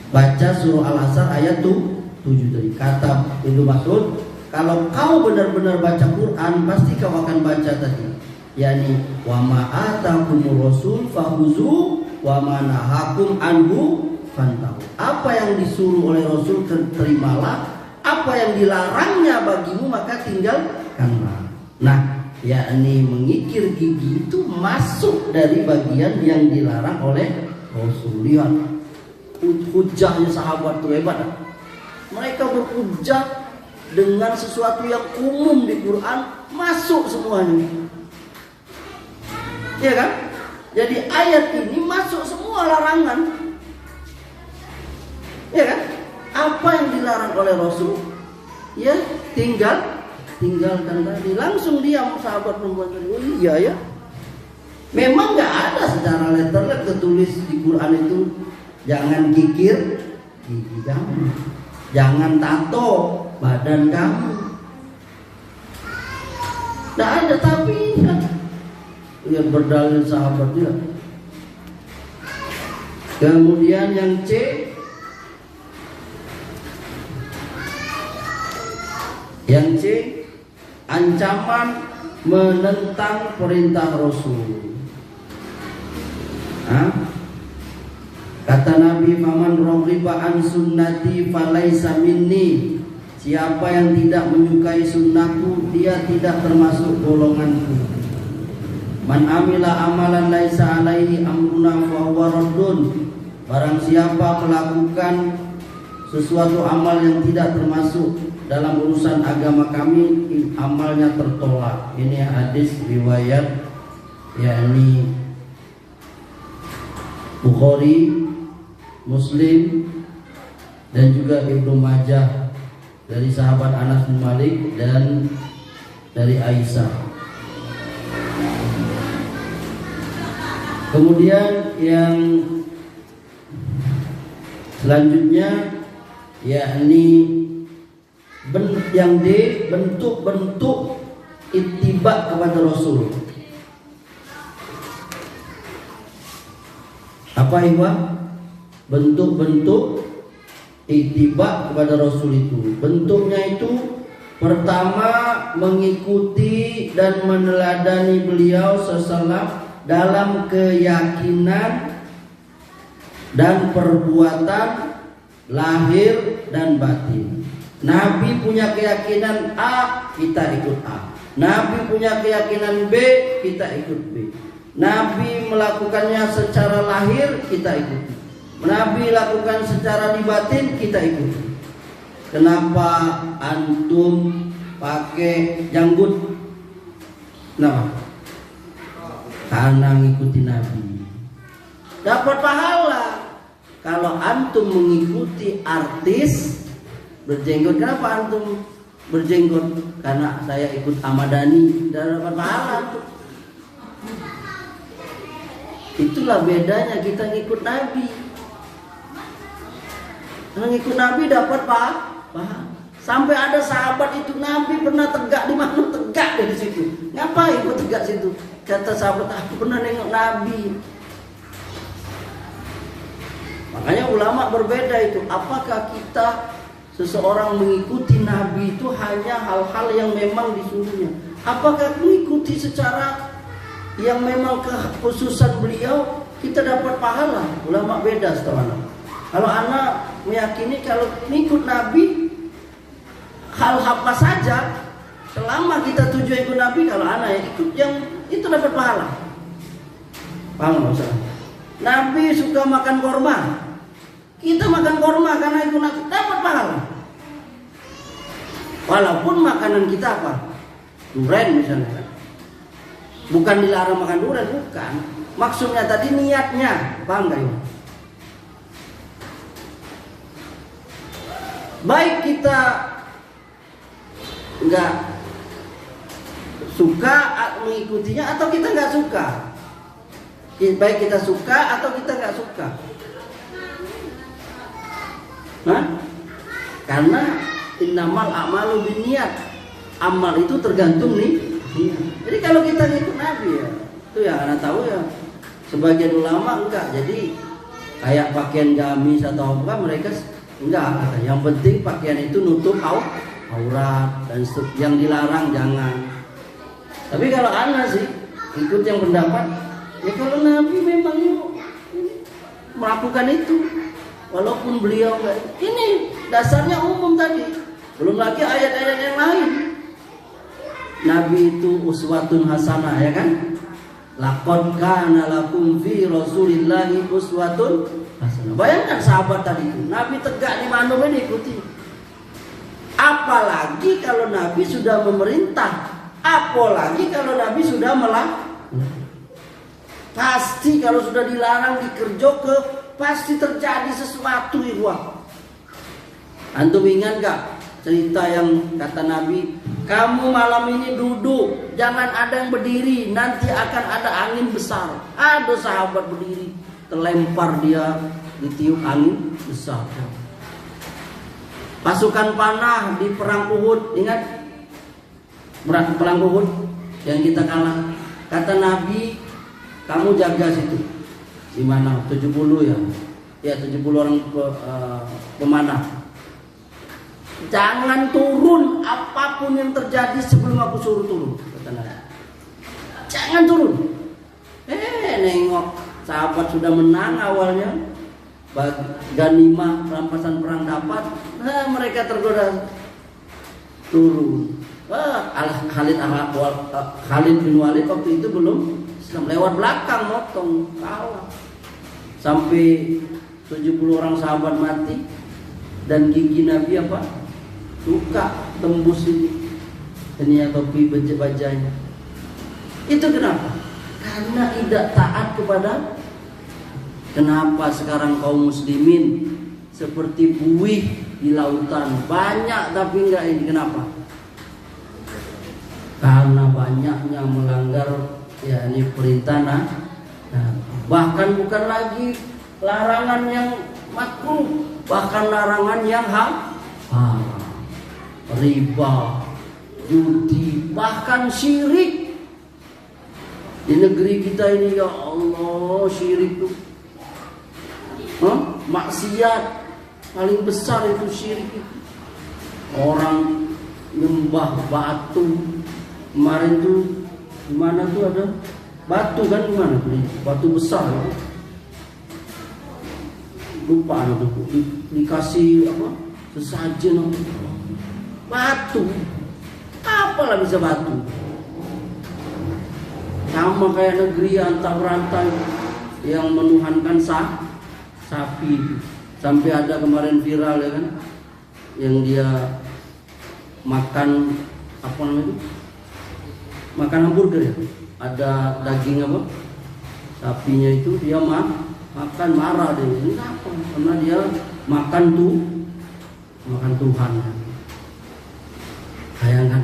baca surah Al-Hasr ayat 7 tadi. Kata Ibnu Mas'ud, kalau kau benar-benar baca Quran, pasti kau akan baca tadi, yakni wa ma atakumur rasul fakhuzu wa ma nahakum anhu fantahu. Apa yang disuruh oleh Rasul terimalah, apa yang dilarangnya bagimu maka tinggalkanlah. Nah, yakni mengikir gigi itu masuk dari bagian yang dilarang oleh Rasul. Lihat hujahnya sahabat itu hebat. Mereka berhujah dengan sesuatu yang umum di Quran, masuk semuanya. Iya kan? Jadi ayat ini masuk semua larangan. Ya kan? Apa yang dilarang oleh Rasul, ya tinggalkan tadi. Langsung diam sahabat perempuan tadi. Oh iya ya. Memang nggak ada secara letternya tertulis di Quran itu jangan kikir gigi kamu, jangan tato badan kamu. Nggak ada, tapi ya berdalil sahabat dia. Kemudian yang C, ancaman menentang perintah Rasul. Kata Nabi, "Faman raghiba an sunnati falaisa minni." Siapa yang tidak menyukai sunnahku, dia tidak termasuk golonganku. Man amila amalan laisa alaihi amruna fa huwa raddun. Barang siapa melakukan sesuatu amal yang tidak termasuk dalam urusan agama kami, amalnya tertolak. Ini hadis riwayat yakni Bukhari, Muslim, dan juga Ibnu Majah dari sahabat Anas bin Malik dan dari Aisyah. Kemudian yang selanjutnya yakni yang D, bentuk-bentuk ittiba kepada Rasul. Apa itu? Bentuk-bentuk ittiba kepada Rasul itu. Bentuknya itu pertama, mengikuti dan meneladani beliau sallallahu dalam keyakinan dan perbuatan lahir dan batin. Nabi punya keyakinan A, kita ikut A. Nabi punya keyakinan B, kita ikut B. Nabi melakukannya secara lahir, kita ikut. Nabi lakukan secara di batin, kita ikut. Kenapa antum pakai janggut? Kenapa? Karena ngikuti Nabi, dapat pahala. Kalau antum mengikuti artis berjenggot, kenapa antum berjenggot? Karena saya ikut Ahmadani dan dapat pahala. Itulah bedanya kita ngikut Nabi. Karena ngikut Nabi dapat pahala. Sampai ada sahabat itu Nabi pernah tegak di mana, tegak dari situ. Ngapain kok tegak situ? Kata sahabat, aku pernah nengok Nabi. Makanya ulama berbeda itu. Apakah kita seseorang mengikuti Nabi itu hanya hal-hal yang memang disuruhnya? Apakah mengikuti secara yang memang kekhususan beliau kita dapat pahala? Ulama beda setelah anak. Kalau anak meyakini kalau mengikut Nabi hal apa saja, selama kita tuju ikut Nabi, kalau anak ikut yang itu dapat pahala. Paham nggak usah? Nabi suka makan korma, kita makan korma karena ikut Nabi dapat pahala. Walaupun makanan kita apa? Durian misalnya. Bukan dilarang makan durian, bukan. Maksudnya tadi niatnya, paham nggak ya? Baik kita nggak suka mengikutinya atau kita nggak suka, baik kita suka atau kita nggak suka, karena innamal a'malu binniyat, amal itu tergantung nih. Jadi kalau kita ngikut Nabi ya, itu ya karena tahu ya. Sebagian ulama enggak, jadi kayak pakaian gamis atau apa mereka enggak. Yang penting pakaian itu nutup aurat dan yang dilarang jangan. Tapi kalau anak sih ikut yang pendapat ya kalau Nabi memang melakukan itu, walaupun beliau enggak. Ini dasarnya umum tadi, belum lagi ayat-ayat yang lain. Nabi itu uswatun hasanah, ya kan? Laqad kana lakum fi Rasulillahi uswatun hasanah. Bayangkan sahabat tadi itu, Nabi tegak di mana ikuti. Apalagi kalau Nabi sudah memerintah, apalagi kalau Nabi sudah pasti kalau sudah dilarang dikerjoke, pasti terjadi sesuatu ikhwah. Antum ingat gak cerita yang kata Nabi, kamu malam ini duduk, jangan ada yang berdiri, nanti akan ada angin besar. Ada sahabat berdiri, terlempar dia, ditiup angin besar. Pasukan panah di perang Uhud, ingat perang Uhud yang kita kalah. Kata Nabi, kamu jaga situ. Di mana? 70 ya. Ya 70 orang pemanah. Jangan turun apapun yang terjadi sebelum aku suruh turun, kata Nabi. Jangan turun. Nengok sahabat sudah menang awalnya, ganimah rampasan perang dapat, mereka tergoda turun. Khalid bin Walid waktu itu belum lewat belakang motong kalah. Sampai 70 orang sahabat mati dan gigi Nabi apa? Suka tembus ini ya topi bajanya. Itu kenapa? Karena tidak taat kepada. Kenapa sekarang kaum muslimin seperti buih di lautan, banyak tapi enggak ini, kenapa? Karena banyaknya melanggar ya ini perintah bahkan bukan lagi larangan yang makruh, bahkan larangan yang haram. Riba, judi, bahkan syirik. Di negeri kita ini ya Allah, syirik itu maksiat paling besar itu syirik itu. Orang nyembah batu. Kemarin tuh di mana tuh ada batu kan, di mana tuh? Batu besar. Lupa ada tuh dikasih apa? Sesajen batu. Apalah bisa batu? Sama kayak negeri antar berantai yang menuhankan sapi. Sampai ada kemarin viral ya kan, yang dia makan apa namanya itu? Makan hamburger ya. Ada daging apa? Sapinya itu dia makan marah dia. Kenapa? Karena dia makan Tuhan. Bayangkan.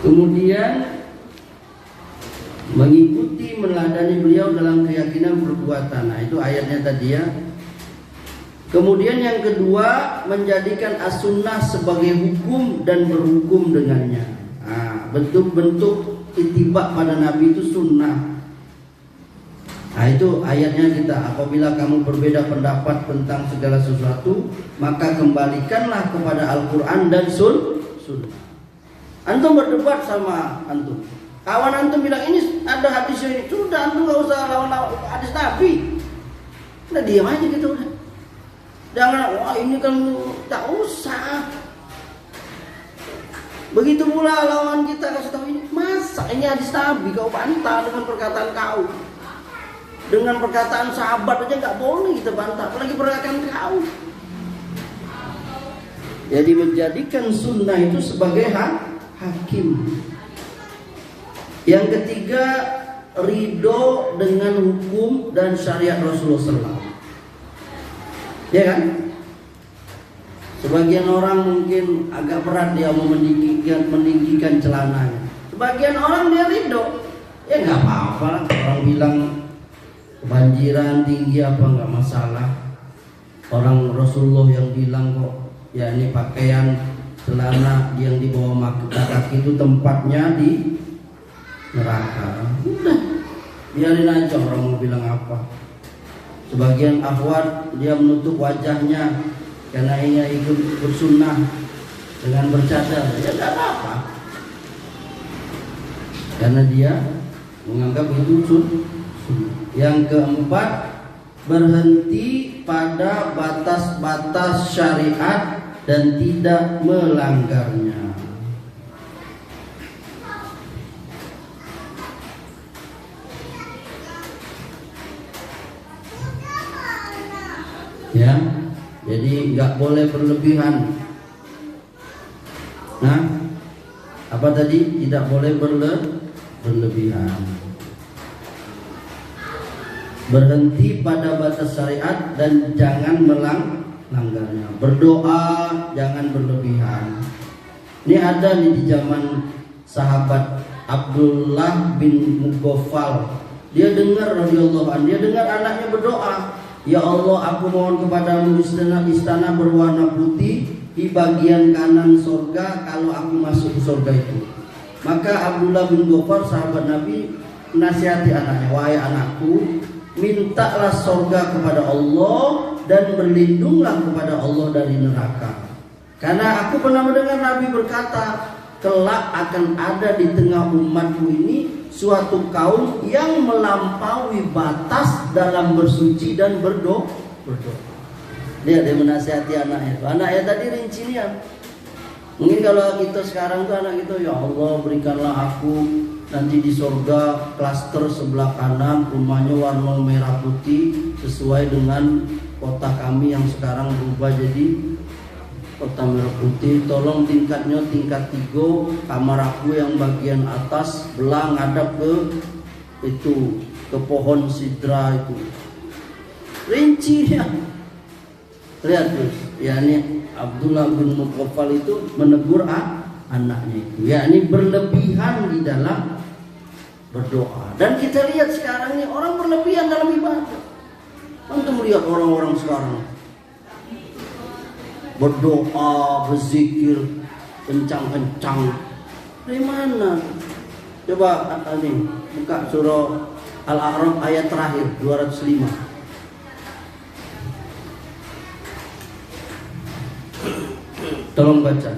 Kemudian mengikuti meladani beliau dalam keyakinan perbuatan. Nah, itu ayatnya tadi ya. Kemudian yang kedua, menjadikan as-sunnah sebagai hukum dan berhukum dengannya. Nah, bentuk-bentuk ittiba pada Nabi itu sunnah. Nah, itu ayatnya kita, apabila kamu berbeda pendapat tentang segala sesuatu, maka kembalikanlah kepada Al-Quran dan sunnah. Antum berdebat sama antum, kawan antum bilang ini ada hadis ini, sudah antum gak usah lawan hadis Nabi, udah diam aja gitu udah. Jangan, wah ini kan tak usah. Begitu pula lawan kita kasih tahu ini, masa ini hadis Nabi kau bantah dengan perkataan kau, dengan perkataan sahabat aja nggak boleh kita bantah, apalagi perkataan kau. Jadi menjadikan sunnah itu sebagai hakim. Yang ketiga, ridho dengan hukum dan syariat Rasulullah SAW. Ya kan? Sebagian orang mungkin agak berat dia mau meninggikan celananya. Sebagian orang dia ridho. Ya nggak apa-apa lah. Orang bilang kebanjiran tinggi apa nggak masalah. Orang Rasulullah yang bilang kok, ya ini pakaian celana yang di bawah kaki itu tempatnya di neraka. Udah, biarin aja orang mau bilang apa. Sebagian akhwat dia menutup wajahnya karena ingin ikut bersunnah dengan bercadar, ya tidak apa-apa, karena dia menganggap itu sunnah. Yang keempat, berhenti pada batas-batas syariat dan tidak melanggarnya. Ya, jadi nggak boleh berlebihan. Nah, apa tadi? Tidak boleh berlebihan. Berhenti pada batas syariat dan jangan melanggarnya. Berdoa jangan berlebihan. Ini ada nih di zaman sahabat Abdullah bin Mughaffal. Dia dengar radhiyallahu anhu, dia dengar anaknya berdoa, "Ya Allah, aku mohon kepadamu istana berwarna putih di bagian kanan surga kalau aku masuk ke surga itu." Maka Abdullah bin Ghaffar sahabat Nabi nasihati anaknya, "Wahai anakku, mintalah surga kepada Allah dan berlindunglah kepada Allah dari neraka. Karena aku pernah mendengar Nabi berkata, kelak akan ada di tengah umatku ini suatu kaum yang melampaui batas dalam bersuci dan berdoa." Dia menasihati anaknya. Anaknya tadi rincian. Mungkin kalau kita sekarang tuh anak itu, ya Allah berikanlah aku nanti di surga klaster sebelah kanan rumahnya warna merah putih sesuai dengan kota kami yang sekarang berubah jadi kota merah putih. Tolong tingkatnya tingkat 3, kamar aku yang bagian atas belah ngadap ke itu, ke pohon sidra itu. Rincinya. Lihat terus, ya ini Abdullah bin Mughaffal itu menegur anaknya itu, ya ini berlebihan di dalam berdoa. Dan kita lihat sekarang ini orang berlebihan dalam ibadah. Untuk melihat orang-orang sekarang berdoa, berzikir kencang-kencang. Dari mana? Coba ini buka surah Al-A'raf ayat terakhir 205. Tolong baca.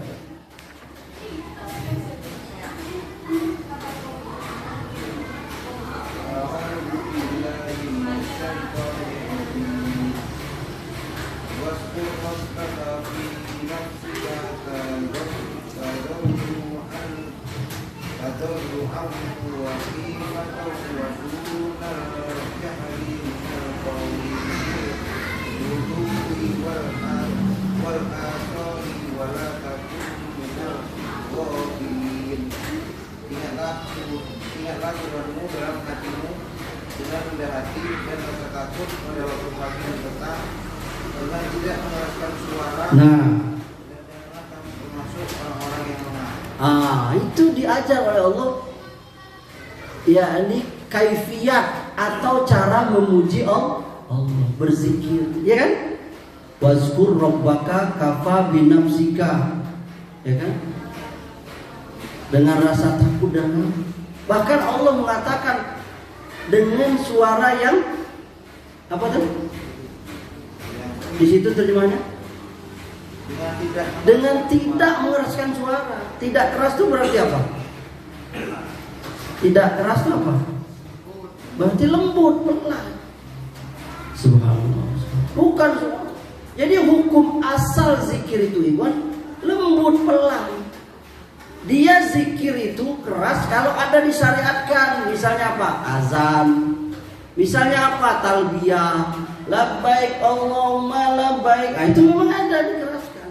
ingatlah Tuhanmu dalam hatimu dengan rendah hati dan rasa takut menjawab pagi dan petang, dengan tidak mengeraskan suara. Nah, dan janganlah kamu termasuk orang-orang yang lemah. Itu diajar oleh Allah. Ya, ini kaifiyat atau cara memuji Allah, berzikir, ya kan? Wazkur rabbaka kafa binafsika, ya kan? Dengan rasa takut dan bahkan Allah mengatakan dengan suara yang apa tuh? Di situ terjemahannya dengan tidak mengeraskan suara. Tidak keras itu berarti apa? Tidak keras itu apa? Berarti lembut, pelan. Subhanallah. Bukan. Jadi hukum asal zikir itu Iwan lembut, pelan. Dia zikir itu keras kalau ada disyariatkan. Misalnya apa? Azan. Misalnya apa? Talbiyah. Labbaik Allahumma labbaik. Nah, itu memang ada dikeraskan.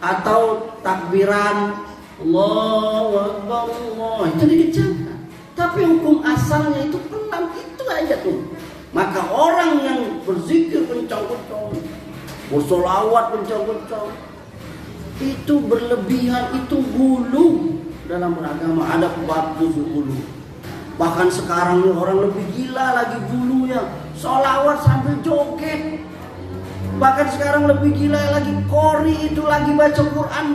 Atau takbiran Allahu Akbar, Allah, itu dikencangkan. Tapi hukum asalnya itu pelan, itu aja tuh. Maka orang yang berzikir kencang-kencang, bersolawat kencang-kencang, itu berlebihan, itu gulu dalam beragama. Ada bab gulu. Bahkan sekarang nih orang lebih gila lagi gulunya, solawat sambil joget. Bahkan sekarang lebih gila lagi kori, itu lagi baca Quran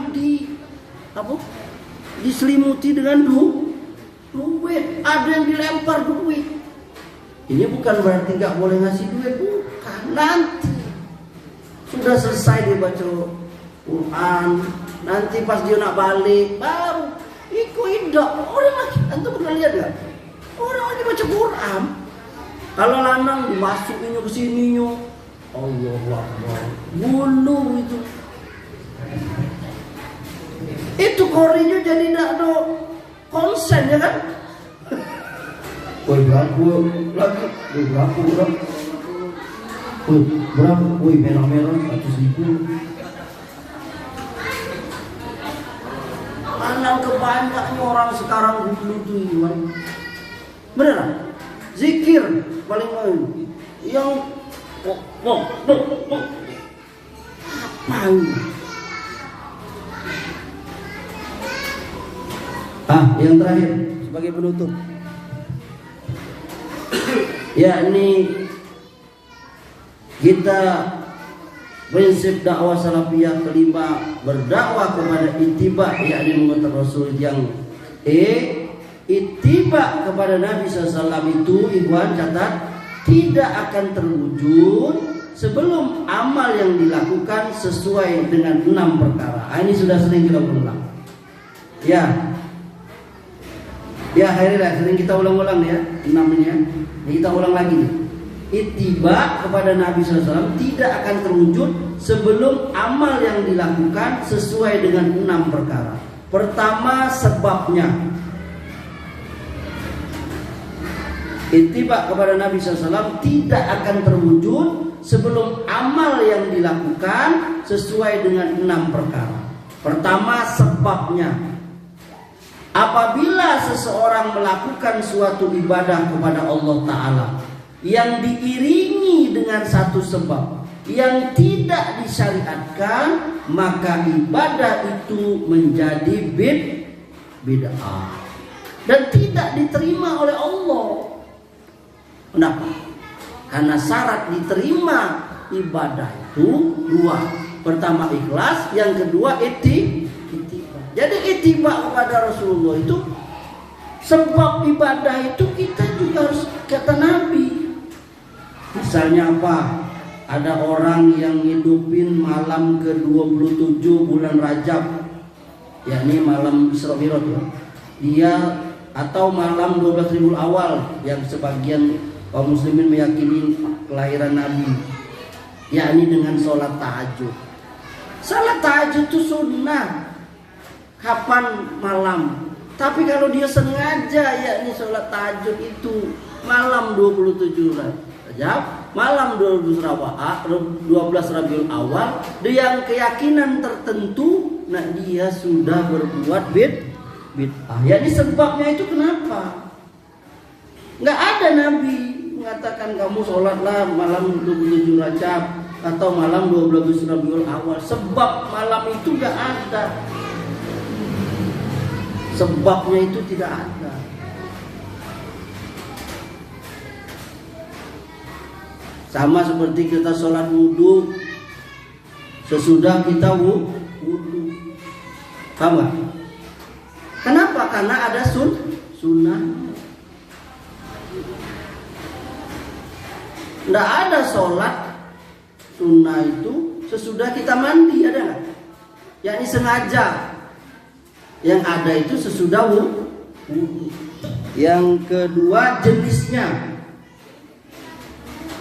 diselimuti dengan duit. Ada yang dilempar duit. Ini bukan berarti nggak boleh ngasih duit, bukan. Nanti sudah selesai dia baca Quran, nanti pas dia nak balik baru ikut orang lagi. Antum pernah lihat nggak? Orang lagi baca Quran, kalau lanang dimasukinnya ke sininya, Allahu Akbar, bulu itu korinya jadi tidak ada konsen, ya kan? Woi berapa? Woi merah-merah 100.000. Mana kebanyakan orang sekarang dulu tuh Iwan. Beneran? Zikir paling yang apa ini? Yang terakhir sebagai penutup, yakni kita prinsip dakwah salafiyah kelima, berdakwah kepada ittiba, yakni mengikuti Rasul. Yang ittiba kepada Nabi SAW itu, Ikhwan catat, tidak akan terwujud sebelum amal yang dilakukan sesuai dengan 6 perkara. Ini sudah sering kita ulang. Ya, akhirnya sering kita ulang-ulang ya, 6 ini ya. Ini kita ulang lagi nih. Ittiba kepada Nabi SAW tidak akan terwujud sebelum amal yang dilakukan sesuai dengan 6 perkara. Pertama, sebabnya. Ittiba kepada Nabi SAW tidak akan terwujud sebelum amal yang dilakukan sesuai dengan 6 perkara. Pertama, sebabnya. Apabila seseorang melakukan suatu ibadah kepada Allah Ta'ala yang diiringi dengan satu sebab yang tidak disyariatkan, maka ibadah itu menjadi bid'ah dan tidak diterima oleh Allah. Kenapa? Karena syarat diterima ibadah itu 2. Pertama ikhlas, yang kedua ittiba. Jadi ittiba kepada Rasulullah itu, sebab ibadah itu kita juga harus kata Nabi. Misalnya apa? Ada orang yang ngidupin malam ke-27 bulan Rajab, yakni malam Isra Mi'raj ya. Dia atau malam 12 Rabiul Awal yang sebagian kaum muslimin meyakini kelahiran Nabi, yakni dengan sholat tahajud. Sholat tahajud itu sunnah kapan malam. Tapi kalau dia sengaja yakni sholat tahajud itu malam 27 Rajab, malam 12 Rabiul Awal dengan keyakinan tertentu, nah dia sudah berbuat bid'ah. Ya ini sebabnya itu kenapa? Nggak ada Nabi mengatakan kamu sholatlah malam 27 Rajab atau malam 12 Rabiul Awal. Sebab malam itu nggak ada. Sebabnya itu tidak ada. Sama seperti kita sholat wudhu, sesudah kita wudhu. Paham gak? Kenapa? Karena ada sunnah. Nggak ada sholat sunnah itu sesudah kita mandi, ada nggak? Yakni sengaja. Yang ada itu sesudah wudhu. Yang kedua jenisnya.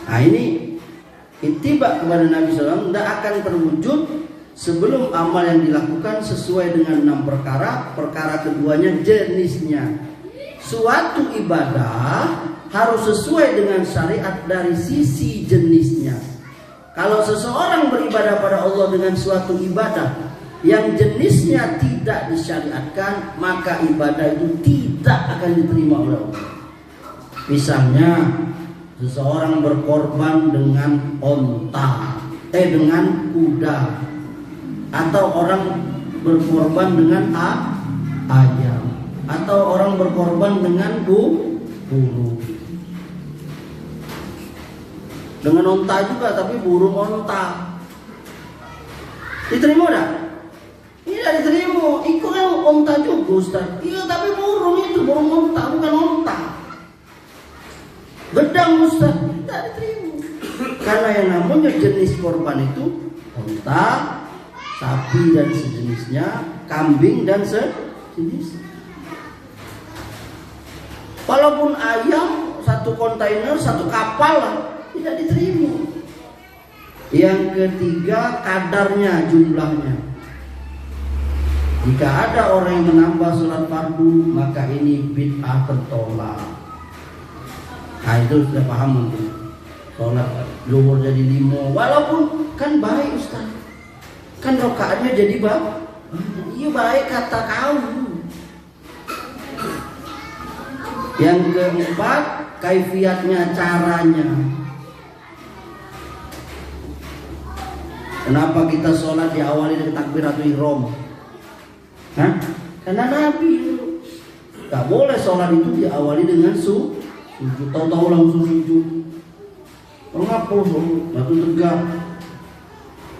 Nah ini ittiba kepada Nabi SAW tidak akan terwujud sebelum amal yang dilakukan sesuai dengan 6 perkara. Perkara keduanya jenisnya. Suatu ibadah harus sesuai dengan syariat dari sisi jenisnya. Kalau seseorang beribadah pada Allah dengan suatu ibadah yang jenisnya tidak disyariatkan, maka ibadah itu tidak akan diterima oleh Allah. Misalnya seseorang berkorban dengan dengan kuda, atau orang berkorban dengan ayam, atau orang berkorban dengan burung. Dengan onta juga, tapi burung onta. Diterima enggak? Tidak diterima. Itu kan onta juga, Ustaz. Iya, tapi burung itu burung onta, bukan onta. Gedang, Ustaz. Tidak diterima. Karena yang namanya jenis korban itu onta, sapi dan sejenisnya, kambing dan sejenisnya. Walaupun ayam, satu kontainer, satu kapal lah, tidak diterima. Yang ketiga, kadarnya, jumlahnya. Jika ada orang yang menambah sholat fardu, maka ini bid'ah tertolak. Nah itu sudah paham mungkin. Sholat zuhur jadi 5, walaupun kan baik Ustaz. Kan rakaatnya jadi iya baik kata kamu. Yang keempat, kaifiatnya, caranya. Kenapa kita sholat diawali dengan takbiratul ihram? Karena Nabi gak boleh sholat itu diawali dengan sujud. Tahu-tahu langsung sujud. Kenapa batu tegak?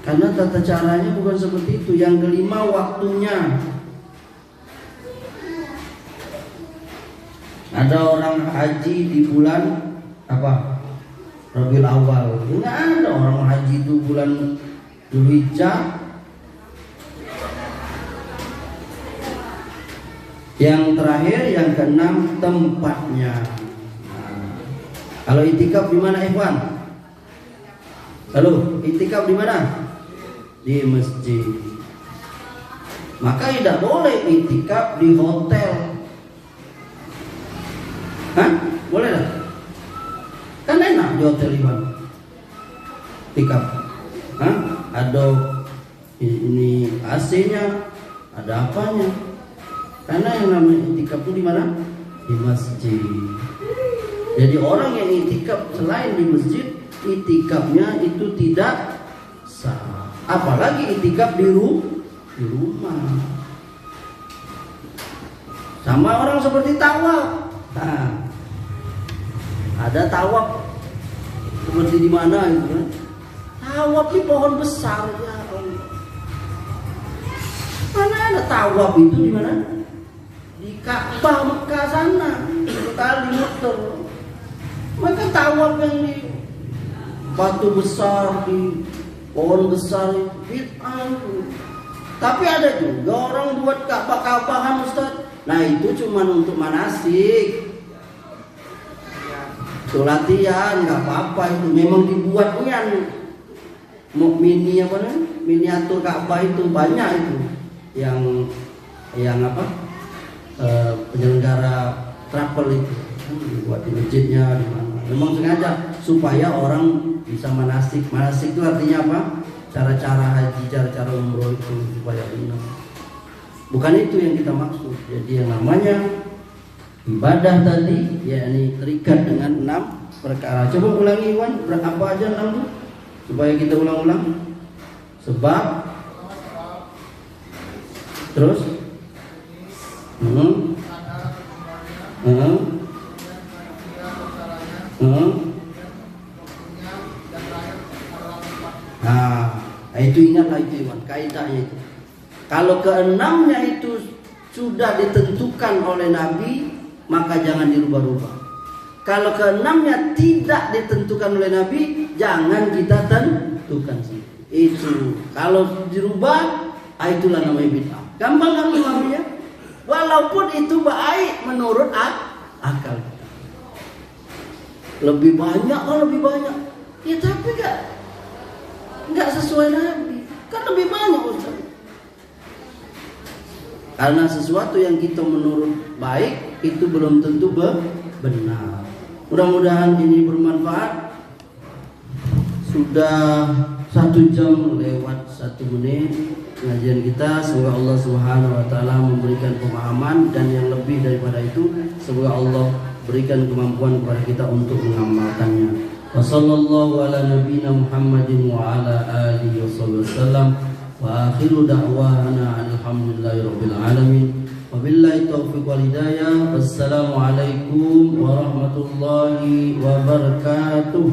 Karena tata caranya bukan seperti itu. Yang kelima, waktunya. Ada orang haji di bulan apa? Rabiul Awal. Enggak ada orang haji itu bulan Dzulhijjah. Yang terakhir, yang keenam, tempatnya. Nah, kalau itikaf di mana, Ikhwan? Halo, itikaf di mana? Di masjid. Maka tidak boleh itikaf di hotel. Boleh tak? Kan enak di hotel di mana? Itikaf. Ada ini AC-nya, ada apanya? Karena yang namanya itikaf itu di mana? Di masjid. Jadi orang yang itikaf selain di masjid, itikafnya itu tidak sah. Apalagi itikaf di rumah. Sama orang seperti tawaf. Ada tawaf seperti di mana itu kan? Tawaf di pohon besar ya Allah. Mana ada tawaf itu di mana? Di Ka'bah Mekah sana, sekali muter. Maka tawaf yang di batu besar, di pohon besar, bid'ah. Tapi ada juga orang buat Ka'bah-Ka'bahan, Ustaz. Nah itu cuma untuk manasik. Itu latihan, nggak apa-apa itu. Memang dibuatnya mini apa nih? Miniatur Ka'bah itu banyak itu. Yang apa? Penyelenggara travel itu buat di masjidnya di mana. Memang sengaja supaya orang bisa manasik. Manasik itu artinya apa? Cara-cara haji, cara-cara umroh itu supaya benar. Bukan itu yang kita maksud. Jadi yang namanya ibadah tadi yakni terikat dengan 6 perkara. Coba ulangi Iwan, apa aja 6 itu? Supaya kita ulang-ulang. Sebab, terus itu ingatlah itu Iwan, kaidahnya itu. Kalau keenamnya itu sudah ditentukan oleh Nabi, maka jangan dirubah-rubah. Kalau keenamnya tidak ditentukan oleh Nabi, jangan kita tentukan sih. Itu kalau dirubah, itulah namanya bid'ah. Gampang kan memahaminya? Walaupun itu baik menurut akal kita. Lebih banyak kan lebih banyak. Ya tapi enggak sesuai Nabi. Kan lebih banyak Ustaz. Karena sesuatu yang kita menurut baik itu belum tentu benar. Mudah-mudahan ini bermanfaat. Sudah 1 jam lewat 1 menit pengajian kita. Semoga Allah Subhanahu wa taala memberikan pemahaman, dan yang lebih daripada itu semoga Allah berikan kemampuan kepada kita untuk mengamalkannya. Wassallallahu ala nabiyyina Muhammadin wa ala alihi wasallam. Wa akhiru da'wana alhamdulillahirabbil alamin. Wabillahi taufiq wal hidayah. Wassalamualaikum warahmatullahi wabarakatuh.